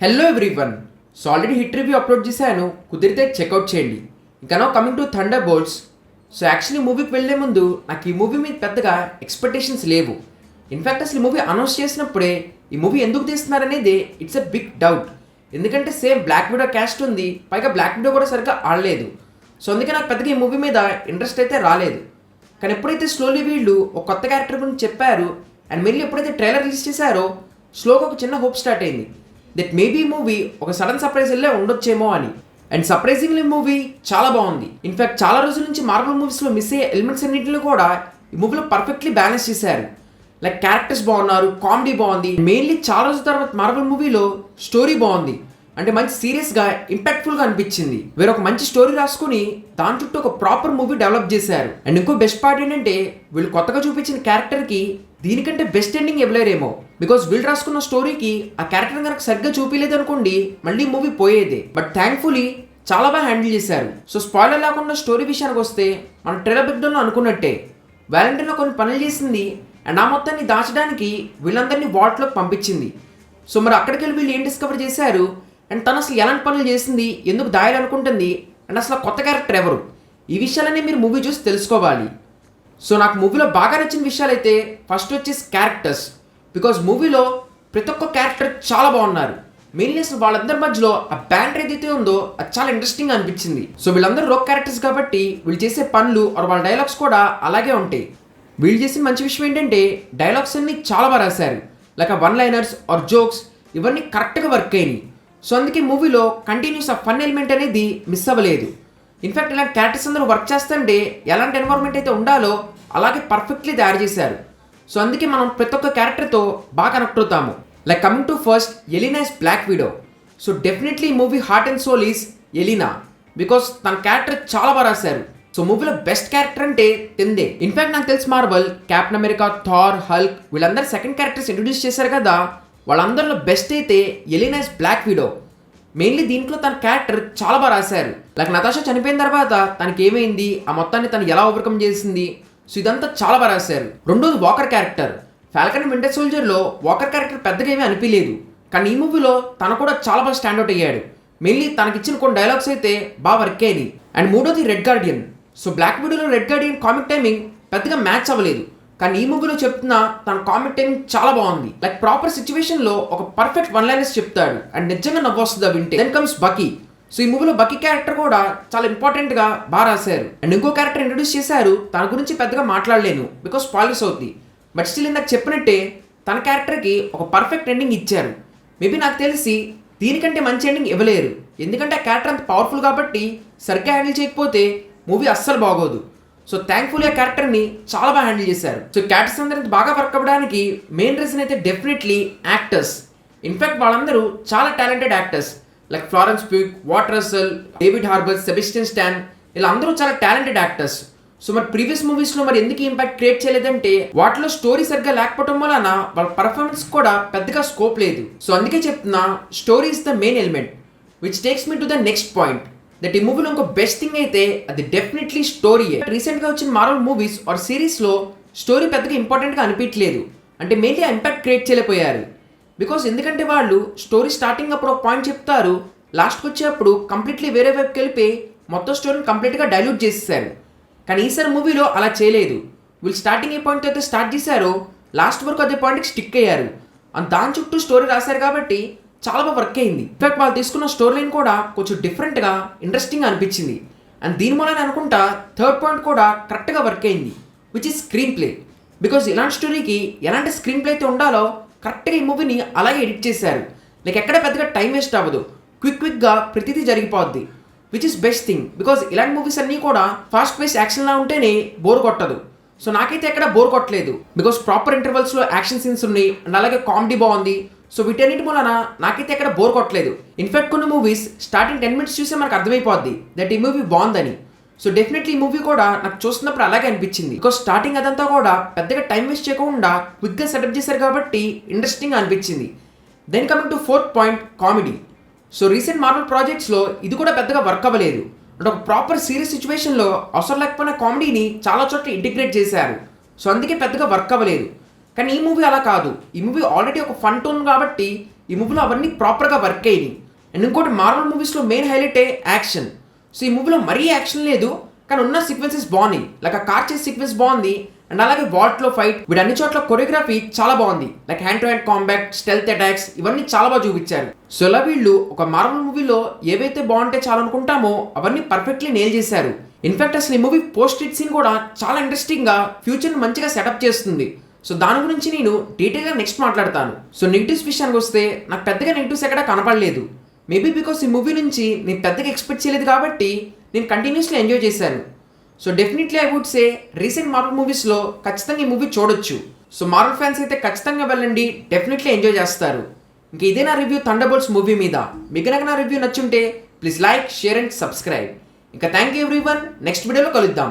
Hello everyone. So already hit review upload చేశాను, కుదిరితే check out చేయండి. ఇంకా no coming to Thunderbolts. So actually మూవీకి వెళ్ళే ముందు నాకు ఈ మూవీ మీద పెద్దగా ఎక్స్పెక్టేషన్స్ లేవు. ఇన్ఫ్యాక్ట్ అసలు ఈ మూవీ అనౌన్స్ చేసినప్పుడే ఈ మూవీ ఎందుకు తీస్తున్నారనేది ఇట్స్ ఎ బిగ్ డౌట్. ఎందుకంటే సేమ్ బ్లాక్ విడో క్యాస్ట్ ఉంది, పైగా బ్లాక్ విడో కూడా సరిగ్గా ఆడలేదు. సో అందుకే నాకు పెద్దగా ఈ మూవీ మీద ఇంట్రెస్ట్ అయితే రాలేదు. కానీ ఎప్పుడైతే స్లోలీ వీళ్ళు ఒక కొత్త క్యారెక్టర్ గురించి చెప్పారు అండ్ మళ్ళీ ఎప్పుడైతే ట్రైలర్ రిలీజ్ చేశారో స్లోగా ఒక చిన్న హోప్ స్టార్ట్ అయింది దట్ మేబీ మూవీ ఒక సడన్ సర్ప్రైజ్ వెళ్ళే ఉండొచ్చేమో అని. అండ్ సర్ప్రైజింగ్లీ మూవీ చాలా బాగుంది. ఇన్ఫ్యాక్ట్ చాలా రోజుల నుంచి మార్వెల్ మూవీస్లో మిస్ అయ్యే ఎలిమెంట్స్ అన్నింటిని కూడా ఈ మూవీలో పర్ఫెక్ట్లీ బ్యాలెన్స్ చేశారు. లైక్ క్యారెక్టర్స్ బాగున్నారు, కామెడీ బాగుంది, మెయిన్లీ చాలా రోజుల తర్వాత మార్వెల్ మూవీలో స్టోరీ బాగుంది. అంటే మంచి సీరియస్గా ఇంపాక్ట్ఫుల్గా అనిపించింది. వేరొక మంచి స్టోరీ రాసుకుని దాని చుట్టూ ఒక ప్రాపర్ మూవీ డెవలప్ చేశారు. అండ్ ఇంకో బెస్ట్ పార్ట్ ఏంటంటే వీళ్ళు కొత్తగా చూపించిన క్యారెక్టర్కి దీనికంటే బెస్ట్ ఎండింగ్ ఇవ్వలేరేమో. బికాస్ వీళ్ళు రాసుకున్న స్టోరీకి ఆ క్యారెక్టర్ కనుక సరిగ్గా చూపించలేదు అనుకోండి మళ్ళీ మూవీ పోయేదే. బట్ థ్యాంక్ఫుల్లీ చాలా బాగా హ్యాండిల్ చేశారు. సో స్పాయిలర్ లేకుండా స్టోరీ విషయానికి వస్తే మన ట్రైలర్ బిగ్డన్లో అనుకున్నట్టే వ్యాలంటైన్లో కొన్ని పనులు చేసింది అండ్ ఆ మొత్తాన్ని దాచడానికి వీళ్ళందరినీ వార్డ్లోకి పంపించింది. సో మరి అక్కడికి వెళ్ళి వీళ్ళు ఏం డిస్కవర్ చేశారు అండ్ తను అసలు ఎలాంటి పనులు చేసింది, ఎందుకు దాయాలనుకుంటుంది అండ్ అసలు కొత్త క్యారెక్టర్ ఎవరు, ఈ విషయాలన్నీ మీరు మూవీ చూసి తెలుసుకోవాలి. సో నాకు మూవీలో బాగా నచ్చిన విషయాలు అయితే ఫస్ట్ వచ్చేసి క్యారెక్టర్స్. బికాజ్ మూవీలో ప్రతి ఒక్క క్యారెక్టర్ చాలా బాగున్నారు. మెయిన్లీ అసలు వాళ్ళందరి మధ్యలో ఆ బ్యాంటర్ ఏదైతే ఉందో అది చాలా ఇంట్రెస్టింగ్ అనిపించింది. సో వీళ్ళందరూ రోక్ క్యారెక్టర్స్ కాబట్టి వీళ్ళు చేసే పనులు వాళ్ళ డైలాగ్స్ కూడా అలాగే ఉంటాయి. వీళ్ళు చేసిన మంచి విషయం ఏంటంటే డైలాగ్స్ అన్ని చాలా బాగా రాశారు. లైక్ ఆ వన్ లైనర్స్ ఆర్ జోక్స్ ఇవన్నీ కరెక్ట్గా వర్క్ అయినాయి. సో అందుకే మూవీలో కంటిన్యూస్ ఆ ఫన్ ఎలిమెంట్ అనేది మిస్ అవ్వలేదు. ఇన్ఫ్యాక్ట్ ఇలాంటి క్యారెక్టర్స్ అందరూ వర్క్ చేస్తుంటే ఎలాంటి ఎన్వైర్న్మెంట్ అయితే ఉండాలో అలాగే పర్ఫెక్ట్లీ తయారు చేశారు. సో అందుకే మనం ప్రతి ఒక్క క్యారెక్టర్తో బాగా కనెక్ట్ అవుతాము. Like coming to first Yelena is black widow. So definitely ఈ movie heart and soul is Yelena. Because తన క్యారెక్టర్ చాలా బాగా రాశారు. సో మూవీలో బెస్ట్ క్యారెక్టర్ అంటే తిందే. ఇన్ఫ్యాక్ట్ నాకు తెలిసి Marvel, Captain America, Thor, Hulk వీళ్ళందరూ సెకండ్ క్యారెక్టర్స్ ఇంట్రొడ్యూస్ చేశారు కదా, వాళ్ళందరిలో బెస్ట్ అయితే Yelena is black Widow. Mainly దీంట్లో తన క్యారెక్టర్ చాలా బాగా రాశారు. లైక్ నతాషా చనిపోయిన తర్వాత తనకి ఏమైంది, ఆ మొత్తాన్ని తను ఎలా ఓవర్కమ్ చేసింది, సో ఇదంతా చాలా బాగా రాశారు. రెండోది Walker character. Falcon and Winter సోల్జర్లో వాకర్ క్యారెక్టర్ పెద్దగా ఏమీ అనిపించలేదు, కానీ ఈ మూవీలో తను కూడా చాలా బాగా స్టాండ్అవుట్ అయ్యాడు. మెయిన్లీ తనకిచ్చిన కొన్ని డైలాగ్స్ అయితే బాగా వర్క్ అయ్యాయి. అండ్ మూడోది రెడ్ గార్డియన్. సో బ్లాక్ విడోలో రెడ్ గార్డియన్ కామిక్ టైమింగ్ పెద్దగా మ్యాచ్ అవ్వలేదు, కానీ ఈ మూవీలో చెప్తున్న తన కామిక్ టైమింగ్ చాలా బాగుంది. లైక్ ప్రాపర్ సిచ్యువేషన్లో ఒక పర్ఫెక్ట్ వన్ లైనర్స్ చెప్తాడు అండ్ నిజంగా నవ్వు వస్తుంది వింటే. Then comes Bucky. సో ఈ మూవీలో బకీ క్యారెక్టర్ కూడా చాలా ఇంపార్టెంట్గా బాగా రాశారు. అండ్ ఇంకో క్యారెక్టర్ ఇంట్రొడ్యూస్ చేశారు, తన గురించి పెద్దగా మాట్లాడలేను బికాస్ స్పాయిలర్స్ అవుతుంది. బట్ స్టిల్ ఇందాక చెప్పినట్టే తన క్యారెక్టర్కి ఒక పర్ఫెక్ట్ ఎండింగ్ ఇచ్చారు. మేబీ నాకు తెలిసి దీనికంటే మంచి ఎండింగ్ ఇవ్వలేరు, ఎందుకంటే ఆ క్యారెక్టర్ అంత పవర్ఫుల్ కాబట్టి సరిగ్గా హ్యాండిల్ చేయకపోతే మూవీ అస్సలు బాగోదు. సో థ్యాంక్ఫుల్లీ ఆ క్యారెక్టర్ని చాలా బాగా హ్యాండిల్ చేశారు. సో క్యారెక్టర్స్ అందరికి బాగా వర్క్ అవ్వడానికి మెయిన్ రీజన్ అయితే డెఫినెట్లీ యాక్టర్స్. ఇన్ఫ్యాక్ట్ వాళ్ళందరూ చాలా talented actors. Like Florence Pugh, Wyatt Russell, David Harbour, Sebastian Stan ఇలా అందరూ చాలా టాలెంటెడ్ యాక్టర్స్. సో మరి ప్రీవియస్ మూవీస్లో మరి ఎందుకు ఇంపాక్ట్ క్రియేట్ చేయలేదంటే వాటిలో స్టోరీ సరిగ్గా లేకపోవడం వలన వాళ్ళ పర్ఫార్మెన్స్ కూడా పెద్దగా స్కోప్ లేదు. సో అందుకే చెప్తున్నా story is the main element, which takes me to the next point that ఈ మూవీలో ఇంకో బెస్ట్ థింగ్ అయితే అది డెఫినెట్లీ స్టోరీయే. రీసెంట్గా వచ్చిన మార్వెల్ మూవీస్ ఆర్ సిరీస్లో స్టోరీ పెద్దగా ఇంపార్టెంట్గా అనిపించలేదు, అంటే మెయిన్లీ ఇంపాక్ట్ క్రియేట్ చేయలేకపోయారు. బికాస్ ఎందుకంటే వాళ్ళు స్టోరీ స్టార్టింగ్ అప్పుడు ఒక పాయింట్ చెప్తారు, లాస్ట్కి వచ్చేటప్పుడు కంప్లీట్లీ వేరే వైపుకి వెళ్ళిపోయి మొత్తం స్టోరీని కంప్లీట్గా డైల్యూట్ చేసేసారు. కానీ ఈసారి మూవీలో అలా చేయలేదు. వీళ్ళు స్టార్టింగ్ ఏ పాయింట్ అయితే స్టార్ట్ చేశారో లాస్ట్ వరకు అదే పాయింట్కి స్టిక్ అయ్యారు అండ్ దాని చుట్టూ స్టోరీ రాశారు కాబట్టి చాలా బాగా వర్క్ అయింది. ఇన్ఫాక్ట్ వాళ్ళు తీసుకున్న స్టోరీ లైన్ కూడా కొంచెం డిఫరెంట్గా ఇంట్రెస్టింగ్ అనిపించింది. అండ్ దీని వల్ల అనుకుంటా థర్డ్ పాయింట్ కూడా కరెక్ట్గా వర్క్ అయింది, which is screen play. Because ఇలాంటి స్టోరీకి ఎలాంటి స్క్రీన్ ప్లే అయితే ఉండాలో కరెక్ట్గా ఈ మూవీని అలాగే ఎడిట్ చేశారు. లైక్ ఎక్కడ పెద్దగా టైం వేస్ట్ అవ్వదు, క్విక్గా ప్రతిదీ జరిగిపోద్ది, which is best thing. Because ఇలాంటి మూవీస్ అన్నీ కూడా ఫాస్ట్ పేస్ యాక్షన్లా ఉంటేనే బోర్ కొట్టదు. సో నాకైతే ఎక్కడ బోర్ కొట్టలేదు, బికాజ్ ప్రాపర్ ఇంటర్వల్స్లో యాక్షన్ సీన్స్ ఉన్నాయి అండ్ అలాగే కామెడీ బాగుంది. సో వీటన్నిటి మూలన నాకైతే ఎక్కడ బోర్ కొట్టలేదు. ఇన్ఫాక్ట్ కొన్ని మూవీస్ స్టార్టింగ్ 10 minutes చూసే మనకు అర్థమైపోద్ది దట్ ఈ మూవీ బాగుందని. సో డెఫినెట్లీ ఈ మూవీ కూడా నాకు చూస్తున్నప్పుడు అలాగే అనిపించింది. బికాస్ స్టార్టింగ్ అదంతా కూడా పెద్దగా టైం వేస్ట్ చేయకుండా క్విక్గా సెటప్ చేశారు కాబట్టి ఇంట్రెస్టింగ్ అనిపించింది. Then coming to fourth point, comedy. So recent Marvel ప్రాజెక్ట్స్లో ఇది కూడా పెద్దగా వర్క్ అవ్వలేదు. అంటే ఒక ప్రాపర్ సీరియస్ సిచ్యువేషన్లో అవసరం లేకపోయిన కామెడీని చాలా చోట్ల ఇంటిగ్రేట్ చేశారు. సో అందుకే పెద్దగా వర్క్ అవ్వలేదు. కానీ ఈ మూవీ అలా కాదు. ఈ మూవీ ఆల్రెడీ ఒక ఫన్ టోన్ కాబట్టి ఈ మూవీలో అవన్నీ ప్రాపర్గా వర్క్ అయ్యి. అండ్ ఇంకోటి మార్వల్ మూవీస్లో మెయిన్ హైలైటే యాక్షన్. సో ఈ మూవీలో మరీ యాక్షన్ లేదు, కానీ ఉన్న సీక్వెన్సెస్ బాగున్నాయి. లైక్ ఆ కార్ చేసే సీక్వెన్స్ బాగుంది, అండ్ అలాగే వాల్ట్లో ఫైట్, వీడు అన్ని చోట్ల కొరియోగ్రఫీ చాలా బాగుంది. Like hand to hand combat, stealth attacks ఇవన్నీ చాలా బాగా చూపించారు. సో ఇలా వీళ్ళు ఒక మార్వల్ మూవీలో ఏవైతే బాగుంటే చాలా అనుకుంటామో అవన్నీ పర్ఫెక్ట్లీ నేల్ చేశారు. ఇన్ఫాక్ట్ అసలు ఈ మూవీ పోస్ట్ క్రెడిట్ సీన్ కూడా చాలా ఇంట్రెస్టింగ్గా ఫ్యూచర్ని మంచిగా సెటప్ చేస్తుంది. సో దాని గురించి నేను డీటెయిల్గా నెక్స్ట్ మాట్లాడతాను. సో నెగిటివ్స్ విషయానికి వస్తే నాకు పెద్దగా నెగిటివ్స్ ఎక్కడ కనపడలేదు. మేబీ బికాస్ ఈ మూవీ నుంచి నేను పెద్దగా ఎక్స్పెక్ట్ చేయలేదు కాబట్టి నేను కంటిన్యూస్లీ ఎంజాయ్ చేశాను. So definitely I would say recent Marvel మూవీస్లో ఖచ్చితంగా ఈ మూవీ చూడొచ్చు. సో మార్వల్ ఫ్యాన్స్ అయితే ఖచ్చితంగా వెళ్ళండి, డెఫినెట్లీ ఎంజాయ్ చేస్తారు. ఇంక ఇదే నా రివ్యూ థండర్బోల్ట్స్ మూవీ మీద. మీకు కనుక నా రివ్యూ నచ్చుంటే please like, share and subscribe. ఇంకా థ్యాంక్ యూ ఎవ్రీవన్, నెక్స్ట్ వీడియోలో కలుద్దాం.